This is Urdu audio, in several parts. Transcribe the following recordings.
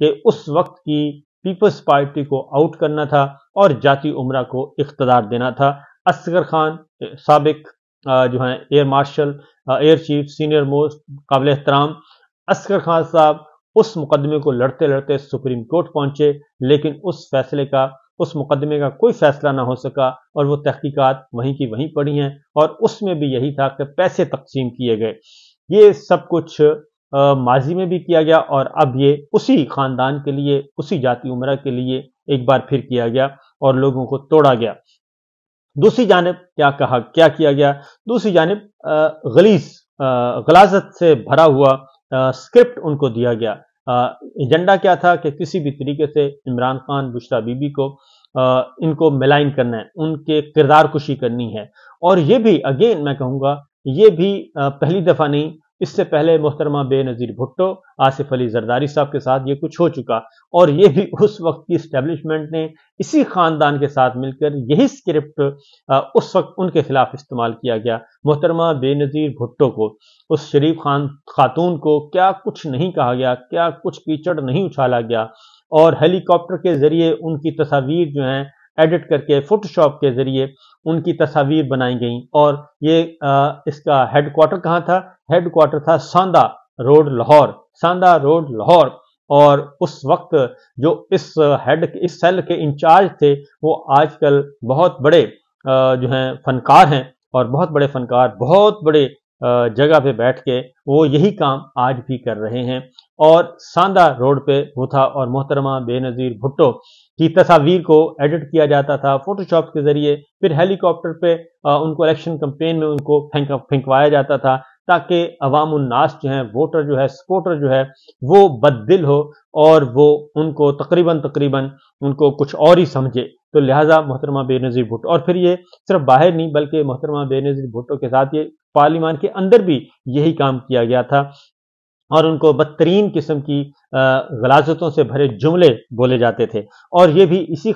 کہ اس وقت کی پیپلز پارٹی کو آؤٹ کرنا تھا اور جاتی امرہ کو اقتدار دینا تھا۔ اصغر خان سابق جو ہیں air marshal, air chief, senior most, قابل احترام اصغر خان صاحب اس مقدمے کو لڑتے لڑتے سپریم کورٹ پہنچے، لیکن اس مقدمے کا کوئی فیصلہ نہ ہو سکا اور وہ تحقیقات وہیں کی وہیں پڑی ہیں، اور اس میں بھی یہی تھا کہ پیسے تقسیم کیے گئے۔ یہ سب کچھ ماضی میں بھی کیا گیا اور اب یہ اسی خاندان کے لیے، اسی جاتی امرہ کے لیے ایک بار پھر کیا گیا اور لوگوں کو توڑا گیا۔ دوسری جانب کیا کیا گیا؟ دوسری جانب غلاظت سے بھرا ہوا اسکرپٹ ان کو دیا گیا۔ ایجنڈا کیا تھا کہ کسی بھی طریقے سے عمران خان، بشریٰ بی بی کو ان کو ملائن کرنا ہے، ان کے کردار کشی کرنی ہے۔ اور یہ بھی اگین میں کہوں گا یہ بھی پہلی دفعہ نہیں، اس سے پہلے محترمہ بے نظیر بھٹو، آصف علی زرداری صاحب کے ساتھ یہ کچھ ہو چکا، اور یہ بھی اس وقت کی اسٹیبلشمنٹ نے اسی خاندان کے ساتھ مل کر یہی اسکرپٹ اس وقت ان کے خلاف استعمال کیا گیا۔ محترمہ بے نظیر بھٹو کو، اس شریف خاتون کو کیا کچھ نہیں کہا گیا، کیا کچھ کیچڑ نہیں اچھالا گیا، اور ہیلی کاپٹر کے ذریعے ان کی تصاویر جو ہیں ایڈٹ کر کے فوٹو شاپ کے ذریعے ان کی تصاویر بنائی گئیں۔ اور یہ اس کا ہیڈ کوارٹر کہاں تھا؟ ہیڈ کوارٹر تھا ساندہ روڈ لاہور۔ اور اس وقت جو اس سیل کے انچارج تھے وہ آج کل بہت بڑے جو ہیں فنکار ہیں، اور بہت بڑے فنکار بہت بڑے جگہ پہ بیٹھ کے وہ یہی کام آج بھی کر رہے ہیں۔ اور ساندہ روڈ پہ وہ تھا، اور محترمہ بے نظیر بھٹو کی تصاویر کو ایڈٹ کیا جاتا تھا فوٹو شاپ کے ذریعے، پھر ہیلی کاپٹر پہ ان کو الیکشن کمپین میں ان کو پھینکوایا جاتا تھا تاکہ عوام الناس جو ہیں، ووٹر جو ہے، سپورٹر جو ہے، وہ بد دل ہو اور وہ ان کو تقریباً ان کو کچھ اور ہی سمجھے۔ تو لہٰذا محترمہ بے نظیر بھٹو، اور پھر یہ صرف باہر نہیں بلکہ محترمہ بے نظیر بھٹو کے ساتھ یہ پارلیمان کے اندر بھی یہی کام کیا گیا تھا، اور ان کو بدترین قسم کی غلاظتوں سے بھرے جملے بولے جاتے تھے، اور یہ بھی یہی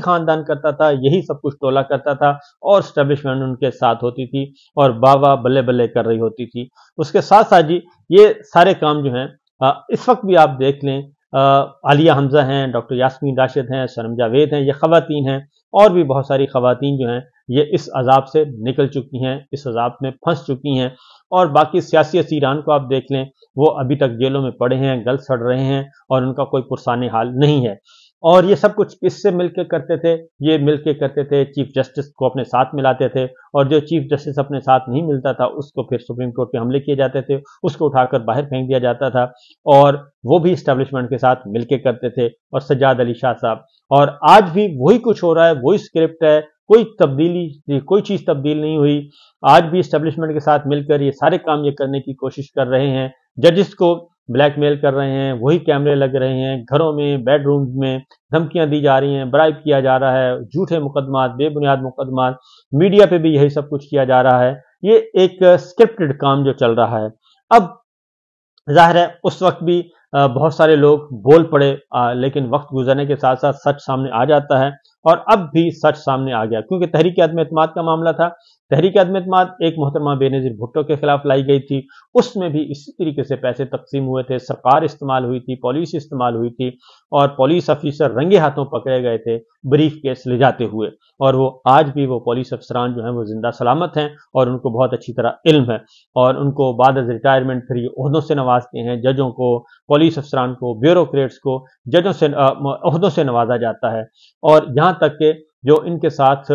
خاندان کرتا تھا، یہی سب کچھ ٹولہ کرتا تھا، اور اسٹیبلشمنٹ ان کے ساتھ ہوتی تھی اور باوا بلے بلے کر رہی ہوتی تھی۔ اس کے ساتھ ساتھ جی یہ سارے کام جو ہیں اس وقت بھی آپ دیکھ لیں، عالیہ حمزہ ہیں، ڈاکٹر یاسمین راشد ہیں، سنم جاوید ہیں، یہ خواتین ہیں، اور بھی بہت ساری خواتین جو ہیں یہ اس عذاب سے نکل چکی ہیں، اس عذاب میں پھنس چکی ہیں۔ اور باقی سیاسی اسیران کو آپ دیکھ لیں، وہ ابھی تک جیلوں میں پڑے ہیں، گل سڑ رہے ہیں، اور ان کا کوئی پرسان حال نہیں ہے۔ اور یہ سب کچھ کس سے مل کے کرتے تھے؟ یہ مل کے کرتے تھے چیف جسٹس کو اپنے ساتھ ملاتے تھے، اور جو چیف جسٹس اپنے ساتھ نہیں ملتا تھا اس کو پھر سپریم کورٹ پہ حملے کیے جاتے تھے، اس کو اٹھا کر باہر پھینک دیا جاتا تھا، اور وہ بھی اسٹیبلشمنٹ کے ساتھ مل کے کرتے تھے۔ اور سجاد علی شاہ صاحب، اور آج بھی وہی کچھ ہو رہا ہے، وہی اسکرپٹ ہے، کوئی چیز تبدیل نہیں ہوئی۔ آج بھی اسٹیبلشمنٹ کے ساتھ مل کر یہ سارے کام یہ کرنے کی کوشش کر رہے ہیں، ججز کو بلیک میل کر رہے ہیں، وہی کیمرے لگ رہے ہیں، گھروں میں، بیڈ رومز میں دھمکیاں دی جا رہی ہیں، برائب کیا جا رہا ہے، جھوٹے مقدمات، بے بنیاد مقدمات، میڈیا پہ بھی یہی سب کچھ کیا جا رہا ہے۔ یہ ایک اسکرپٹڈ کام جو چل رہا ہے۔ اب ظاہر ہے اس وقت بھی بہت سارے لوگ بول پڑے، لیکن وقت گزرنے کے ساتھ ساتھ سچ سامنے آ جاتا ہے، اور اب بھی سچ سامنے آ گیا، کیونکہ تحریک عدم اعتماد کا معاملہ تھا۔ تحریک عدم اعتماد ایک محترمہ بے نظیر بھٹو کے خلاف لائی گئی تھی، اس میں بھی اسی طریقے سے پیسے تقسیم ہوئے تھے، سرکار استعمال ہوئی تھی، پولیس استعمال ہوئی تھی، اور پولیس افیسر رنگے ہاتھوں پکڑے گئے تھے بریف کیس لے جاتے ہوئے، اور وہ آج بھی وہ پولیس افسران جو ہیں وہ زندہ سلامت ہیں، اور ان کو بہت اچھی طرح علم ہے، اور ان کو بعد از ریٹائرمنٹ پھر یہ عہدوں سے نوازتے ہیں، ججوں کو، پولیس افسران کو، بیوروکریٹس کو عہدوں سے نوازا جاتا ہے۔ اور یہاں تک کہ جو ان کے ساتھ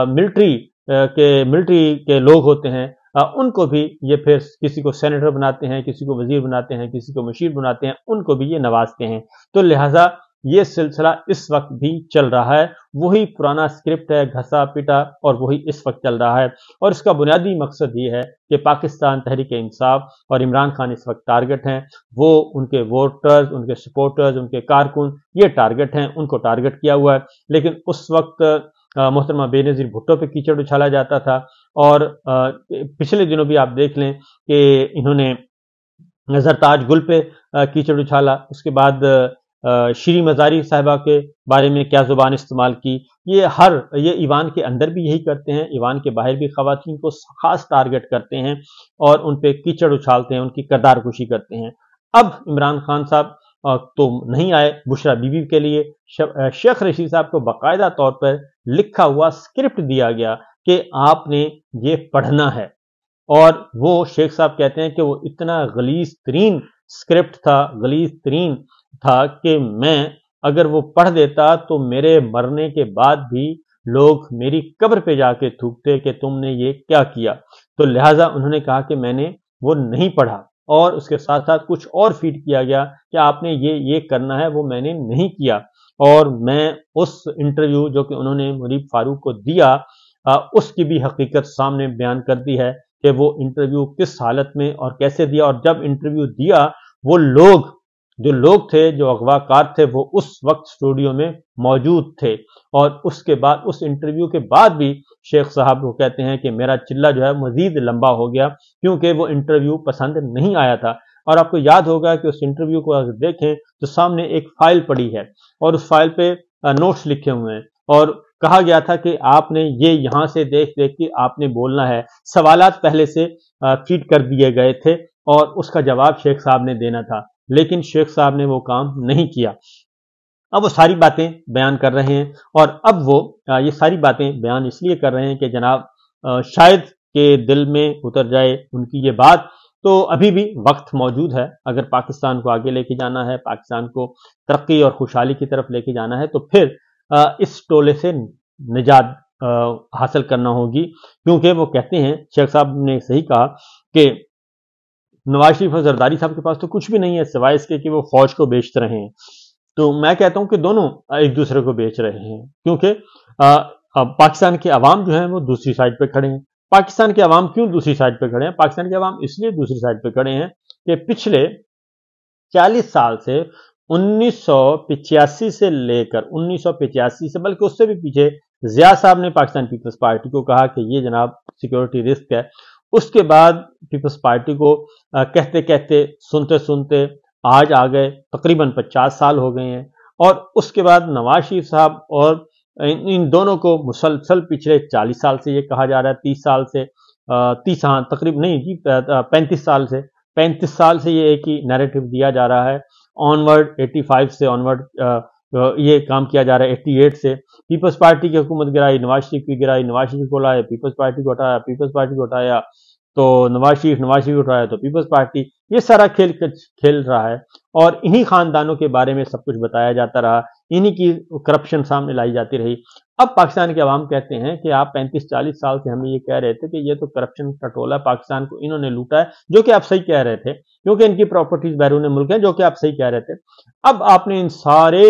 ملٹری کے لوگ ہوتے ہیں، ان کو بھی یہ پھر کسی کو سینیٹر بناتے ہیں، کسی کو وزیر بناتے ہیں، کسی کو مشیر بناتے ہیں، ان کو بھی یہ نوازتے ہیں۔ تو لہٰذا یہ سلسلہ اس وقت بھی چل رہا ہے، وہی پرانا اسکرپٹ ہے، گھسا پٹا، اور وہی اس وقت چل رہا ہے۔ اور اس کا بنیادی مقصد یہ ہے کہ پاکستان تحریک انصاف اور عمران خان اس وقت ٹارگٹ ہیں، وہ ان کے ووٹرز، ان کے سپورٹرز، ان کے کارکن یہ ٹارگٹ ہیں، ان کو ٹارگٹ کیا ہوا ہے۔ لیکن اس وقت محترمہ بے نظیر بھٹو پہ کیچڑ اچھالا جاتا تھا، اور پچھلے دنوں بھی آپ دیکھ لیں کہ انہوں نے زرتاج گل پہ کیچڑ اچھالا، اس کے بعد شری مزاری صاحبہ کے بارے میں کیا زبان استعمال کی۔ یہ ایوان کے اندر بھی یہی کرتے ہیں، ایوان کے باہر بھی خواتین کو خاص ٹارگٹ کرتے ہیں اور ان پہ کیچڑ اچھالتے ہیں، ان کی کردار کشی کرتے ہیں۔ اب عمران خان صاحب تو نہیں آئے بشرا بیوی کے لیے شیخ رشید صاحب کو باقاعدہ طور پر لکھا ہوا اسکرپٹ دیا گیا کہ آپ نے یہ پڑھنا ہے، اور وہ شیخ صاحب کہتے ہیں کہ وہ اتنا غلیظ ترین اسکرپٹ تھا، غلیظ ترین تھا کہ میں اگر وہ پڑھ دیتا تو میرے مرنے کے بعد بھی لوگ میری قبر پہ جا کے تھوکتے کہ تم نے یہ کیا کیا۔ تو لہٰذا انہوں نے کہا کہ میں نے وہ نہیں پڑھا، اور اس کے ساتھ ساتھ کچھ اور فیڈ کیا گیا کہ آپ نے یہ کرنا ہے، وہ میں نے نہیں کیا۔ اور میں اس انٹرویو جو کہ انہوں نے منیب فاروق کو دیا، اس کی بھی حقیقت سامنے بیان کر دی ہے کہ وہ انٹرویو کس حالت میں اور کیسے دیا، اور جب انٹرویو دیا وہ لوگ تھے جو اغوا کار تھے وہ اس وقت اسٹوڈیو میں موجود تھے، اور اس کے بعد اس انٹرویو کے بعد بھی شیخ صاحب وہ کہتے ہیں کہ میرا چلہ جو ہے مزید لمبا ہو گیا کیونکہ وہ انٹرویو پسند نہیں آیا تھا۔ اور آپ کو یاد ہوگا کہ اس انٹرویو کو اگر دیکھیں تو سامنے ایک فائل پڑی ہے اور اس فائل پہ نوٹس لکھے ہوئے ہیں، اور کہا گیا تھا کہ آپ نے یہ یہاں سے دیکھ کے آپ نے بولنا ہے، سوالات پہلے سے فیڈ کر دیے گئے تھے اور اس کا جواب شیخ صاحب نے دینا تھا، لیکن شیخ صاحب نے وہ کام نہیں کیا۔ اب وہ ساری باتیں بیان کر رہے ہیں، اور اب وہ یہ ساری باتیں بیان اس لیے کر رہے ہیں کہ جناب شاید کہ دل میں اتر جائے ان کی یہ بات، تو ابھی بھی وقت موجود ہے۔ اگر پاکستان کو آگے لے کے جانا ہے، پاکستان کو ترقی اور خوشحالی کی طرف لے کے جانا ہے، تو پھر اس ٹولے سے نجات حاصل کرنا ہوگی، کیونکہ وہ کہتے ہیں، شیخ صاحب نے صحیح کہا کہ نواز شریف اور زرداری صاحب کے پاس تو کچھ بھی نہیں ہے سوائے اس کے کہ وہ فوج کو بیچ رہے ہیں۔ تو میں کہتا ہوں کہ دونوں ایک دوسرے کو بیچ رہے ہیں، کیونکہ پاکستان کے عوام جو ہیں وہ دوسری سائڈ پہ کھڑے ہیں۔ پاکستان کے عوام کیوں دوسری سائڈ پہ کھڑے ہیں؟ پاکستان کے عوام اس لیے دوسری سائڈ پہ کھڑے ہیں کہ پچھلے 40 سال سے 1985 سے لے کر 1985 سے، بلکہ اس سے بھی پیچھے، ضیاء صاحب نے پاکستان پیپلز پارٹی کو کہا کہ یہ جناب سیکورٹی رسک ہے۔ اس کے بعد پیپلز پارٹی کو کہتے کہتے سنتے سنتے آج آ گئے، تقریباً 50 سال ہو گئے ہیں، اور اس کے بعد نواز شریف صاحب اور ان دونوں کو مسلسل پچھلے 40 سال سے یہ کہا جا رہا ہے، 30 سال سے 30 ہاں تقریباً نہیں جی 35 سال سے یہ ایک ہی نیریٹو دیا جا رہا ہے۔ آنورڈ 85 سے آنورڈ یہ کام کیا جا رہا ہے، 88 سے پیپلز پارٹی کی حکومت گرائی، نواز شریف کی گرائی، نواز شریف کو لائے، پیپلز پارٹی کو ہٹایا، پیپلز پارٹی کو ہٹایا تو نواز شریف کو ہٹایا تو پیپلز پارٹی، یہ سارا کھیل رہا ہے، اور انہی خاندانوں کے بارے میں سب کچھ بتایا جاتا رہا، انہی کی کرپشن سامنے لائی جاتی رہی۔ اب پاکستان کے عوام کہتے ہیں کہ آپ 35-40 سال سے ہمیں یہ کہہ رہے تھے کہ یہ تو کرپشن کا ٹولہ، پاکستان کو انہوں نے لوٹا ہے، جو کہ آپ صحیح کہہ رہے تھے کیونکہ ان کی پراپرٹیز بیرون ملک ہیں، جو کہ آپ صحیح کہہ رہے تھے۔ اب آپ نے ان سارے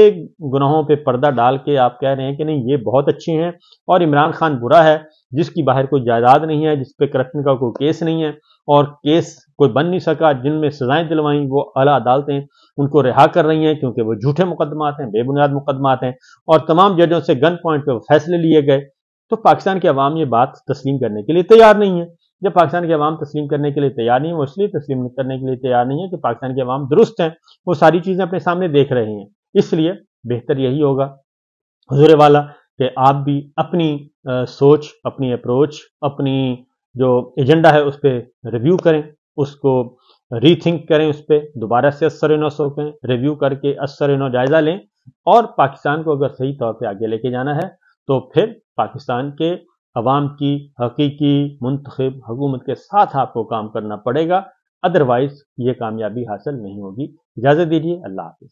گناہوں پہ پردہ ڈال کے آپ کہہ رہے ہیں کہ نہیں یہ بہت اچھے ہیں، اور عمران خان برا ہے جس کی باہر کوئی جائیداد نہیں ہے، جس پہ کرپشن کا کوئی کیس نہیں ہے، اور کیس کوئی بن نہیں سکا، جن میں سزائیں دلوائیں وہ اعلیٰ عدالتیں ان کو رہا کر رہی ہیں کیونکہ وہ جھوٹے مقدمات ہیں، بے بنیاد مقدمات ہیں، اور تمام ججوں سے گن پوائنٹ پہ فیصلے لیے گئے۔ تو پاکستان کے عوام یہ بات تسلیم کرنے کے لیے تیار نہیں ہے۔ جب پاکستان کے عوام تسلیم کرنے کے لیے تیار نہیں ہے، وہ اس لیے تسلیم کرنے کے لیے تیار نہیں ہے کہ پاکستان کے عوام درست ہیں، وہ ساری چیزیں اپنے سامنے دیکھ رہے ہیں۔ اس لیے بہتر یہی ہوگا حضور والا کہ آپ بھی اپنی سوچ، اپنی اپروچ، اپنی جو ایجنڈا ہے اس پہ ریویو کریں، اس کو ری تھنک کریں، اس پہ دوبارہ سے اثر نو سوچیں، ریویو کر کے اثر نو جائزہ لیں، اور پاکستان کو اگر صحیح طور پہ آگے لے کے جانا ہے تو پھر پاکستان کے عوام کی حقیقی منتخب حکومت کے ساتھ آپ کو کام کرنا پڑے گا، ادروائز یہ کامیابی حاصل نہیں ہوگی۔ اجازت دیجیے، اللہ حافظ۔